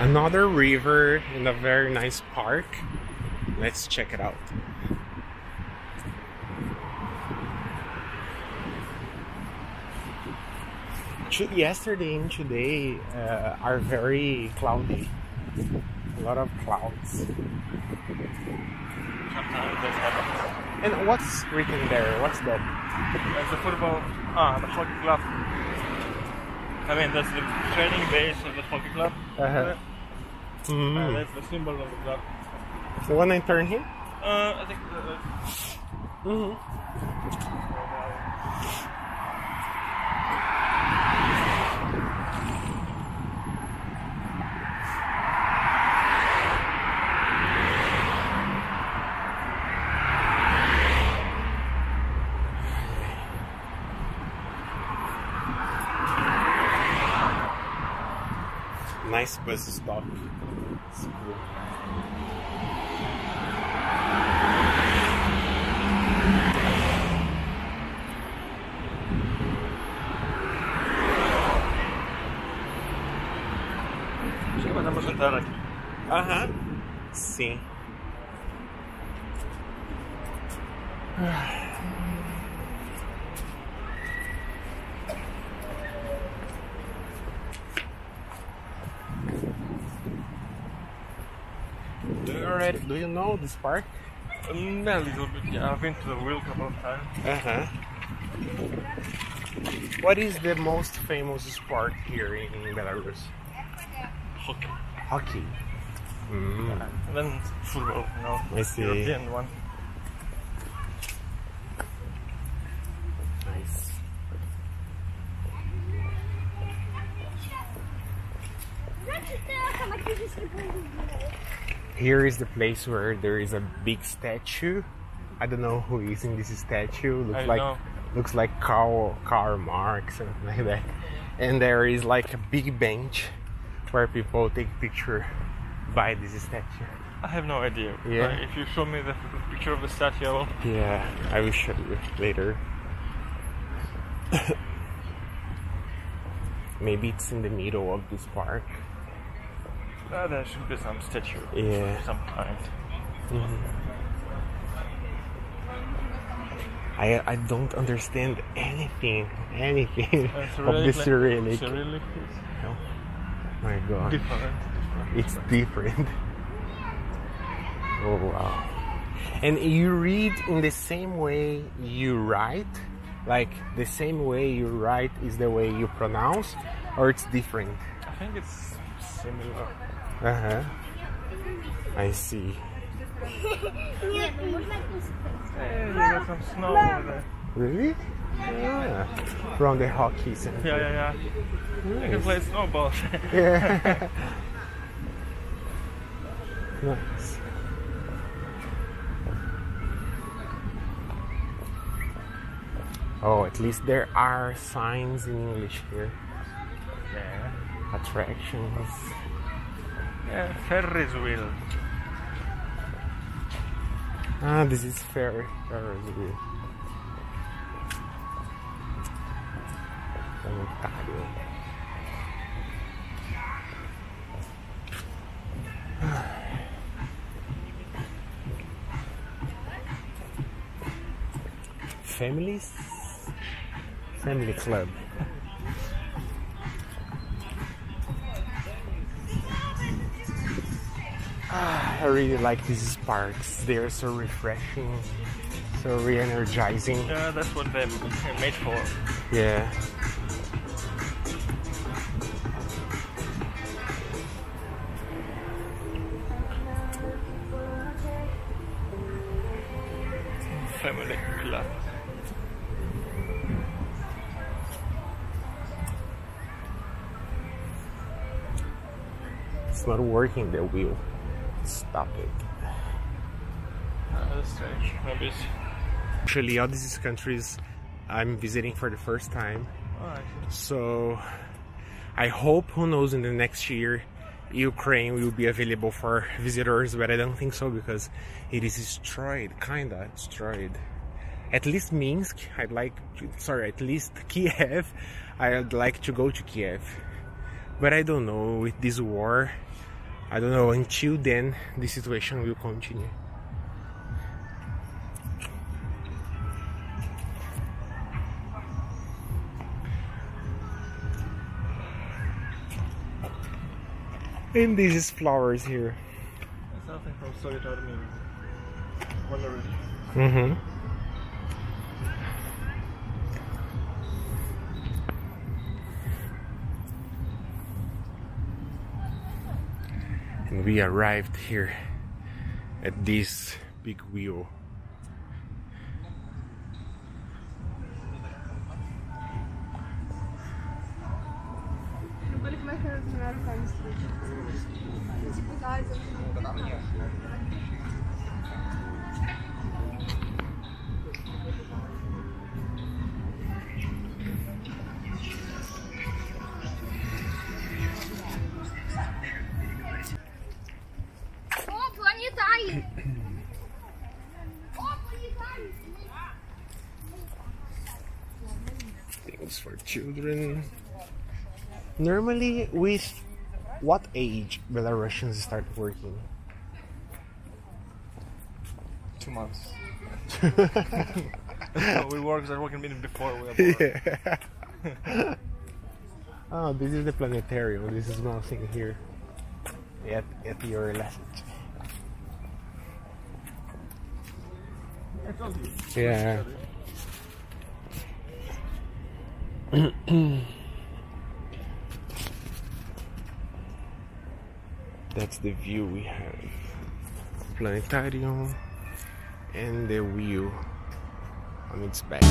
Another river in a very nice park. Let's check it out. Yesterday and today are very cloudy. A lot of clouds. And what's written there? What's that? That's the football, the hockey club. I mean, that's the training base of the hockey club. That's the symbol of the club. So when I turn here? I think. Nice bus stop. It's cool. Acho que podemos entrar aqui. Sim. Do you know this park? A little bit, yeah. I've been to the wheel a couple of times. What is the most famous sport here in Belarus? Hockey. Hockey. And then football, you know. I see. European one. Nice. Here is the place where there is a big statue. I don't know who is in this statue. Looks like Karl Marx, something like that. And there is like a big bench where people take picture by this statue. I have no idea. Yeah. If you show me the picture of the statue, I will. Yeah, I will show you later. Maybe it's in the middle of this park. There should be some statue. Yeah. Of some kind. I don't understand anything of the Cyrillic. Oh my god. Different. It's different. Oh wow. And you read in the same way you write? Like the same way you write is the way you pronounce? Or it's different? I think it's similar. I see. Hey, you got some snow over there. Really? Yeah. From the hockey center. Yeah. Nice. You can play snowballs. Yeah. Nice. Oh, at least there are signs in English here. Yeah. Attractions. Yeah, Ferris wheel. Ah, this is Ferris wheel. Planetario. Family club. I really like these parks. They are so refreshing, so re-energizing. Yeah, that's what they're made for. Yeah. Family club. It's not working, the wheel. Stop it. That's strange. Maybe it's... Actually, all these countries I'm visiting for the first time. So I hope, who knows, in the next year Ukraine will be available for visitors, but I don't think so because it is destroyed, kinda destroyed. At least Minsk, at least Kiev, I'd like to go to Kiev. But I don't know, with this war, I don't know, until then the situation will continue. And this is flowers here. It's nothing from Soviet Army. Belarus. Mm-hmm. And we arrived here at this big wheel. Things for children. Normally, with what age Belarusians start working? 2 months. So we started working minutes before we were born. Yeah. Oh, this is the planetarium. This is nothing here at your left. I told you. Yeah. That's the view we have. Planetarium and the wheel on its back.